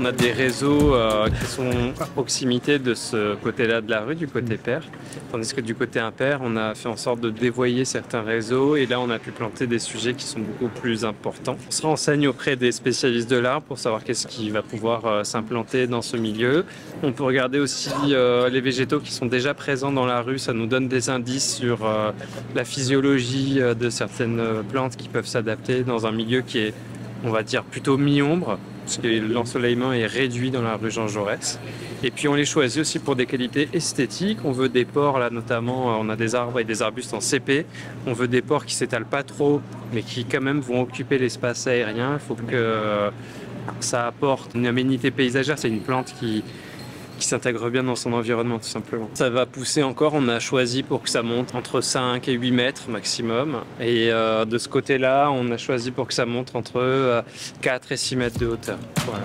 On a des réseaux qui sont à proximité de ce côté-là de la rue, du côté pair. Tandis que du côté impair, on a fait en sorte de dévoyer certains réseaux et là, on a pu planter des sujets qui sont beaucoup plus importants. On se renseigne auprès des spécialistes de l'arbre pour savoir qu'est-ce qui va pouvoir s'implanter dans ce milieu. On peut regarder aussi les végétaux qui sont déjà présents dans la rue. Ça nous donne des indices sur la physiologie de certaines plantes qui peuvent s'adapter dans un milieu qui est, on va dire, plutôt mi-ombre, parce que l'ensoleillement est réduit dans la rue Jean Jaurès. Et puis on les choisit aussi pour des qualités esthétiques. On veut des pores, là notamment, on a des arbres et des arbustes en CP. On veut des pores qui s'étalent pas trop, mais qui quand même vont occuper l'espace aérien. Il faut que ça apporte une aménité paysagère. C'est une plante qui s'intègre bien dans son environnement, tout simplement. Ça va pousser encore, on a choisi pour que ça monte entre 5 et 8 mètres maximum. Et de ce côté-là, on a choisi pour que ça monte entre 4 et 6 mètres de hauteur. Voilà.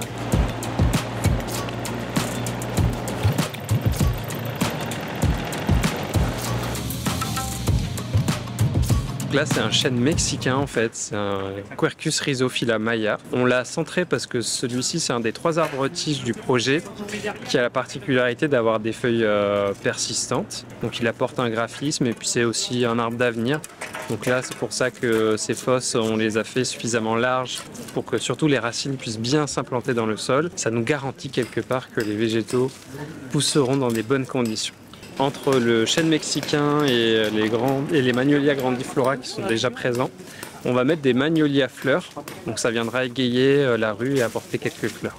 Là, c'est un chêne mexicain en fait, c'est un Quercus rhizophylla maya. On l'a centré parce que celui-ci, c'est un des 3 arbres-tiges du projet qui a la particularité d'avoir des feuilles persistantes. Donc il apporte un graphisme et puis c'est aussi un arbre d'avenir. Donc là, c'est pour ça que ces fosses, on les a fait suffisamment larges pour que surtout les racines puissent bien s'implanter dans le sol. Ça nous garantit quelque part que les végétaux pousseront dans des bonnes conditions. Entre le chêne mexicain et les magnolias grandiflora qui sont déjà présents, on va mettre des magnolias fleurs. Donc ça viendra égayer la rue et apporter quelques fleurs.